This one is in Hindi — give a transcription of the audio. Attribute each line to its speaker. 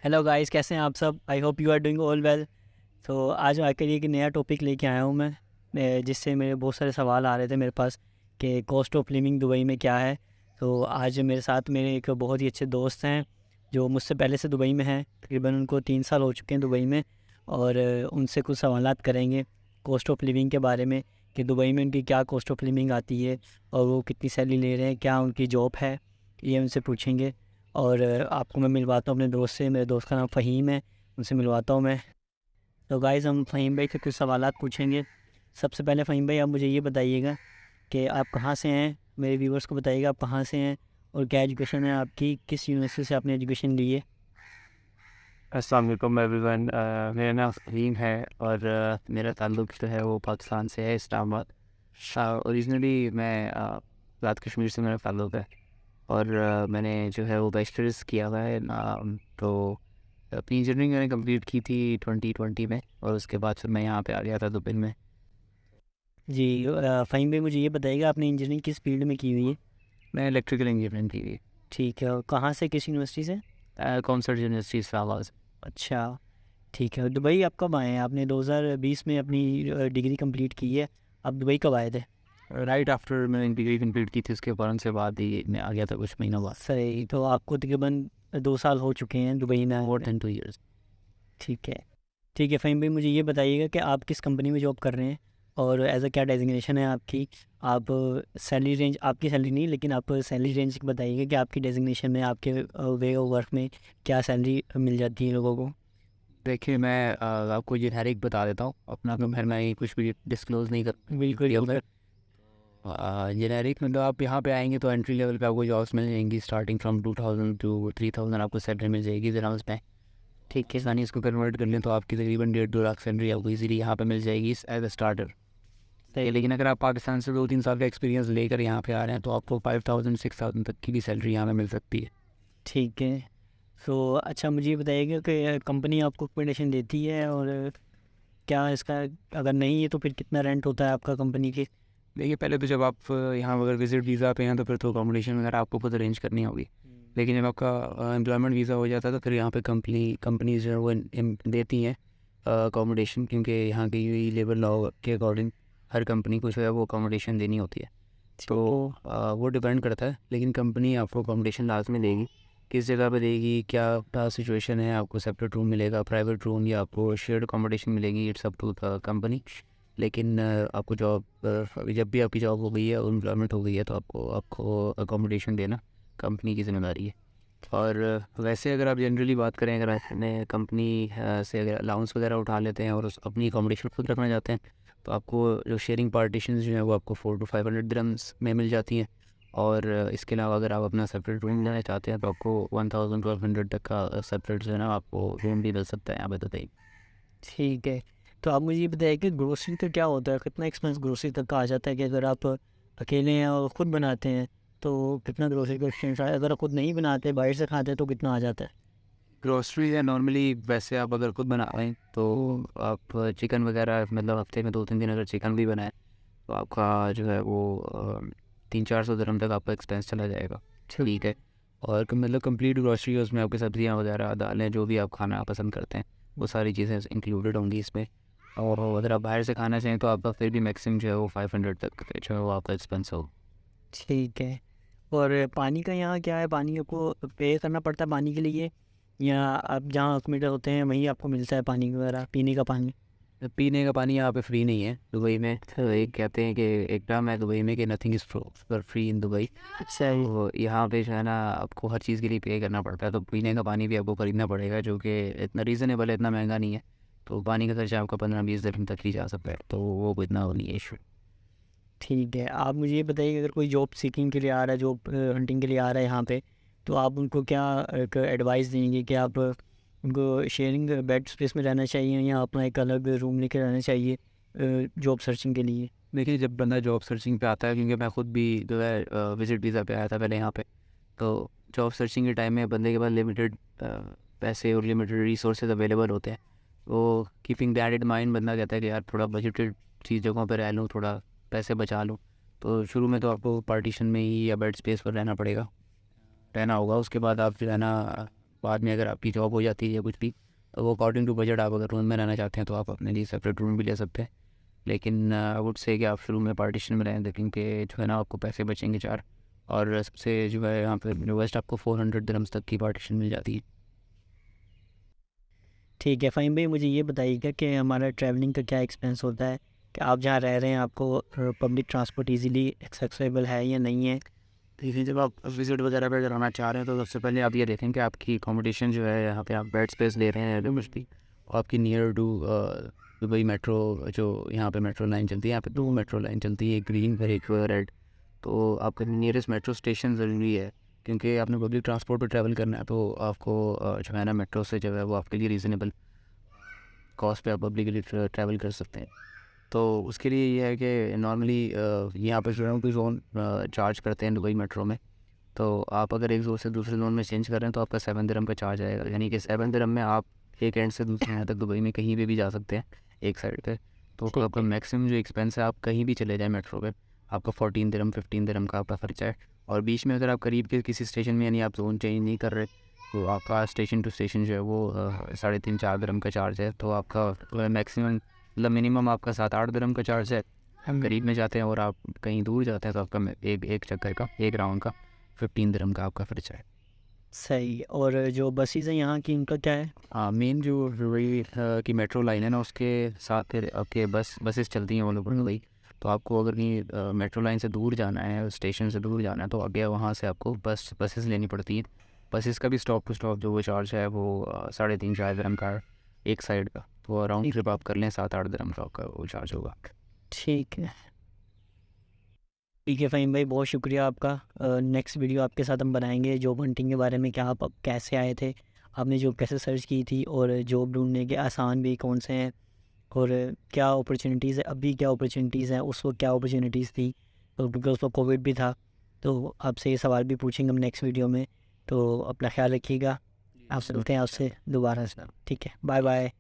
Speaker 1: हेलो गाइस, कैसे हैं आप सब। I hope you are doing all well. तो आज आकर एक नया टॉपिक लेके आया हूँ जिससे मेरे बहुत सारे सवाल आ रहे थे मेरे पास कि कॉस्ट ऑफ लिविंग दुबई में क्या है। तो आज मेरे साथ मेरे एक बहुत ही अच्छे दोस्त हैं जो मुझसे पहले से दुबई में हैं। तकरीबन उनको 3 साल हो चुके हैं दुबई में। और उनसे कुछ सवालात करेंगे कॉस्ट ऑफ लिविंग के बारे में कि दुबई में उनकी क्या कॉस्ट ऑफ लिविंग आती है और वो कितनी सैलरी ले रहे हैं, क्या उनकी जॉब है, ये उनसे पूछेंगे। और आपको मैं मिलवाता हूँ अपने दोस्त से। मेरे दोस्त का नाम फ़हीम है, उनसे मिलवाता हूँ मैं। तो गाइज़, हम फ़हीम भाई से कुछ सवालात पूछेंगे। सबसे पहले फ़हीम भाई, आप मुझे ये बताइएगा कि आप कहाँ से हैं। मेरे व्यूवर्स को बताइएगा आप कहाँ से हैं और क्या एजुकेशन है आपकी, किस यूनिवर्सिटी से आपने एजुकेशन ली है।
Speaker 2: अस्सलाम वालेकुम एवरीवन। मेरा नाम फहीम है और मेरा ताल्लुक़ जो है वो पाकिस्तान से है, इस्लामाबाद। ओरिजिनली मैं आज़ाद कश्मीर से मेरा ताल्लुक़ है और मैंने जो है वो बैचलर्स किया हुआ है। तो अपनी इंजीनियरिंग मैंने कंप्लीट की थी 2020 में और उसके बाद फिर मैं यहाँ पे आ गया था दुबई में।
Speaker 1: जी, फ़हीम भाई मुझे ये बताइएगा आपने इंजीनियरिंग किस फील्ड में की हुई है।
Speaker 2: मैं इलेक्ट्रिकल इंजीनियरिंग की थी।
Speaker 1: ठीक है, और कहाँ से, किस यूनिवर्सिटी से।
Speaker 2: Commerce university Islamabad.
Speaker 1: अच्छा, ठीक है। दुबई आप कब आए हैं। आपने 2020 में अपनी डिग्री कंप्लीट की है। आप दुबई कब आए थे।
Speaker 2: राइट आफ्टर मैंने डिग्री कंप्लीट की थी उसके फ़ौरन से बाद ही मैं आ गया था कुछ महीनों बाद।
Speaker 1: सही, तो आपको तकरीबन 2 साल हो चुके हैं दुबई में आए
Speaker 2: मोर
Speaker 1: हुए।
Speaker 2: Than 2 years.
Speaker 1: ठीक है। ठीक है फ़हीम भाई, मुझे ये बताइएगा कि आप किस कंपनी में जॉब कर रहे हैं और एज अ क्या डेजिग्नेशन है आपकी। आप सैलरी रेंज, आपकी सैलरी नहीं लेकिन आप सैलरी रेंज बताइएगा कि आपकी डेजिग्नेशन में, आपके वे ऑफ वर्क में क्या सैलरी मिल जाती है लोगों को।
Speaker 2: देखिए मैं आपको जेनेरिक बता देता हूँ अपना, तो मैं कुछ भी डिस्क्लोज़ नहीं कर
Speaker 1: बिल्कुल
Speaker 2: डिटेल में।
Speaker 1: बिल्कुल।
Speaker 2: जेनेरिक मतलब आप यहाँ पे आएंगे तो एंट्री लेवल पे आपको जॉब्स मिल जाएंगी स्टार्टिंग फ्रॉम 2000 टू 3000 आपको सैलरी मिल जाएगी दिरहम्स में।
Speaker 1: ठीक है।
Speaker 2: पाकिस्तानी इसको कन्वर्ट कर लें तो आपकी तकरीबन 1.5-2 लाख सैलरी आपको इजीली यहाँ पे मिल जाएगी एज अ स्टार्टर। ठीक है,
Speaker 1: सही।
Speaker 2: लेकिन अगर आप पाकिस्तान से 2-3 साल का एक्सपीरियंस लेकर यहाँ पे आ रहे हैं तो आपको 5000-6000 तक की भी सैलरी यहाँ पे मिल सकती है।
Speaker 1: ठीक है। तो अच्छा, मुझे ये बताइएगा कि कंपनी आपको अकोमोडेशन देती है और क्या इसका, अगर नहीं है तो फिर कितना रेंट होता है आपका कंपनी के।
Speaker 2: देखिए पहले तो जब आप यहाँ अगर विजिट वीज़ा पे हैं तो फिर तो अकोमोडेशन वगैरह आपको खुद अरेंज करनी होगी। लेकिन जब आपका एम्प्लॉयमेंट वीज़ा हो जाता है तो फिर यहाँ पे कंपनीज जो है वो देती हैं अकोमोडेशन, क्योंकि यहाँ की लेबर लॉ के अकॉर्डिंग हर कंपनी को जो है वो अकोमोडेशन देनी होती है। तो वो डिपेंड करता है, लेकिन कंपनी आपको अकोमोडेशन लाजमी देगी। किस जगह पे देगी, क्या सिचुएशन है, आपको सेपरेट रूम मिलेगा, प्राइवेट रूम, या आपको शेयर्ड अकोमोडेशन मिलेगी, it's up to the company. लेकिन आपको जॉब जब भी आपकी जॉब हो गई है और एम्प्लॉयमेंट हो गई है तो आपको आपको अकोमोडेशन देना कंपनी की ज़िम्मेदारी है। और वैसे अगर आप जनरली बात करें, अगर अपने कंपनी से अगर अलाउंस वगैरह उठा लेते हैं और अपनी अकोमोडेशन खुद रखना चाहते हैं तो आपको जो शेयरिंग पार्टीशन जो है वो आपको 400 to 500 दिरहम्स में मिल जाती हैं। और इसके अलावा अगर आप अपना सेपरेट रूम लेना चाहते हैं तो आपको 1000-1200 तक का सेपरेट जो है ना आपको रूम भी मिल सकता है यहाँ पे दुबई।
Speaker 1: ठीक है। तो आप मुझे ये बताइए कि ग्रोसरी तो क्या होता है, कितना एक्सपेंस ग्रोसरी तक का आ जाता है कि अगर आप अकेले हैं और ख़ुद बनाते हैं तो कितना ग्रोसरी का एक्सपेंस है, अगर आप खुद नहीं बनाते बाहर से खाते हैं तो कितना आ जाता है।
Speaker 2: ग्रोसरी है नॉर्मली, वैसे आप अगर खुद बना रहे हैं तो आप चिकन वगैरह मतलब हफ्ते में 2-3 दिन अगर चिकन भी बनाए तो आपका जो है वो 300-400 दिरहम तक आपका एक्सपेंस चला जाएगा। ठीक है। और मतलब कंप्लीट ग्रोसरी है, उसमें आपकी सब्जियां वगैरह, दालें, जो भी आप खाना पसंद करते हैं वो सारी चीज़ें इंक्लूडेड होंगी इसमें। और अगर आप बाहर से खाना चाहें तो आपका फिर भी मैक्सिमम जो है वो 500 तक जो है वो आपका एक्सपेंस हो।
Speaker 1: ठीक है। और पानी का यहाँ क्या है, पानी आपको पे करना पड़ता है पानी के लिए, या आप जहाँ अकोमोडेट होते हैं वहीं आपको मिलता है पानी वगैरह, पीने का पानी।
Speaker 2: पीने का पानी यहाँ पे फ्री नहीं है दुबई में। तो एक कहते हैं कि एक टर्म है दुबई में कि nothing is for free in Dubai.
Speaker 1: सही।
Speaker 2: तो यहाँ पे जो है ना आपको हर चीज़ के लिए पे करना पड़ता है, तो पीने का पानी भी आपको खरीदना पड़ेगा, जो कि इतना रीज़नेबल है, इतना महंगा नहीं है। तो पानी का खर्चा आपका 15-20 दिरहम तक ही जा सकता है, तो वो इतना वो नहीं है इशू।
Speaker 1: ठीक है। आप मुझे ये बताइए कि अगर कोई जॉब सीकिंग के लिए आ रहा है, जॉब हंटिंग के लिए आ रहा है यहाँ पे, तो आप उनको क्या एक एडवाइस देंगे कि आप उनको शेयरिंग बेड स्पेस में रहना चाहिए या अपना एक अलग रूम लेके रहना चाहिए जॉब सर्चिंग के लिए।
Speaker 2: देखिए जब बंदा जॉब सर्चिंग पे आता है, क्योंकि मैं खुद भी जो है विजिट वीज़ा पे आया था पहले यहाँ पे, तो जॉब सर्चिंग के टाइम में बंदे के पास लिमिटेड पैसे और लिमिटेड रिसोर्सेज अवेलेबल होते हैं। तो कीपिंग दैट इन माइंड बंदा कहता है कि यार थोड़ा बजटेड चीज़ जगहों पर रह लूँ, थोड़ा पैसे बचा लूँ। तो शुरू में तो आपको पार्टीशन में ही या बेड स्पेस पर रहना होगा। उसके बाद आप जो है ना बाद में अगर आपकी जॉब हो जाती है या कुछ भी, तो वो अकॉर्डिंग टू बजट आप अगर रूम में रहना चाहते हैं तो आप अपने लिए सेपरेट रूम भी ले सकते हैं। लेकिन आई वुड से कि आप शुरू में पार्टीशन में रहें, देखें कि जो है ना आपको पैसे बचेंगे 4। और सबसे जो है यहाँ पे लोवेस्ट आपको 400 दिरहम्स तक की पार्टीशन मिल जाती है।
Speaker 1: ठीक है फ़हीम भाई, मुझे ये बताइएगा कि हमारा ट्रैवलिंग का क्या एक्सपेंस होता है, कि आप जहाँ रह रहे हैं आपको पब्लिक ट्रांसपोर्ट इजीली एक्सेसिबल है या नहीं है।
Speaker 2: देखिए, जब आप विज़िट वगैरह पे अगर आना चाह रहे हैं तो सबसे पहले आप ये देखें कि आपकी अकोमोडेशन जो है यहाँ पे आप बेड स्पेस ले रहे हैं डोमेस्टिक, और आपकी नियर टू दुबई मेट्रो, जो यहाँ पे मेट्रो लाइन चलती है, यहाँ पे 2 मेट्रो लाइन चलती है, एक ग्रीन और एक रेड। तो आपका नियरेस्ट मेट्रो स्टेशन ज़रूरी है, क्योंकि आपने पब्लिक ट्रांसपोर्ट पर ट्रैवल करना है तो आपको जो है ना मेट्रो से जो है वो आपके लिए रीज़नेबल कॉस्ट पे आप पब्लिकली ट्रैवल कर सकते हैं। तो उसके लिए ये है कि नॉर्मली यहाँ पे जो है वो जोन चार्ज करते हैं दुबई मेट्रो में। तो आप अगर एक जोन से दूसरे जोन में चेंज कर रहे हैं तो आपका 7 दिरहम का चार्ज आएगा, यानी कि 7 दिरहम में आप एक एंड से दूसरे एंड तक दुबई में कहीं पे भी जा सकते हैं एक साइड पे। तो आपका मैक्सिमम जो एक्सपेंस है, आप कहीं भी चले जाएँ मेट्रो पे, आपका 14 दिरहम 15 दिरहम का आपका खर्चा है। और बीच में अगर आप करीब के किसी स्टेशन में, यानी आप जोन चेंज नहीं कर रहे, तो आपका स्टेशन टू स्टेशन जो है वो 3.5-4 दिरहम का चार्ज है। तो आपका मैक्सिमम मतलब मिनिमम आपका 7-8 दिरहम का चार्ज है। हम करीब में जाते हैं और आप कहीं दूर जाते हैं तो आपका एक चक्कर का, एक राउंड का 15 दिरहम का आपका खर्चा है।
Speaker 1: सही। और जो बसेस हैं यहाँ की, उनका क्या है?
Speaker 2: हाँ, मेन जो दुबई की मेट्रो लाइन है ना, उसके साथ फिर आपके बसेस चलती हैं ऑल ओवर दुबई। तो आपको अगर कहीं मेट्रो लाइन से दूर जाना है, स्टेशन से दूर जाना है, तो आगे वहाँ से आपको बसेस लेनी पड़ती है। बसेस का भी स्टॉप टू स्टॉप जो वो चार्ज है वो 3.5-4 दिरहम का है एक साइड का। तो राउंड ट्रिप आप कर लें 7-8 दिरहम का आपका वो चार्ज होगा।
Speaker 1: ठीक है, ठीक है फ़हीम भाई, बहुत शुक्रिया आपका। नेक्स्ट वीडियो आपके साथ हम बनाएंगे जॉब हंटिंग के बारे में, क्या आप कैसे आए थे, आपने जॉब कैसे सर्च की थी, और जॉब ढूंढने के आसान भी कौन से हैं, और क्या अपॉर्चुनिटीज़ है, अभी क्या अपॉर्चुनिटीज़ हैं, उस वक्त क्या अपॉर्चुनिटीज़ थी, तो क्योंकि उस वक्त कोविड भी था। तो आपसे ये सवाल भी पूछेंगे हम नेक्स्ट वीडियो में। तो अपना ख्याल रखिएगा, आपसे मिलते हैं आपसे दोबारा से। ठीक है, बाय बाय।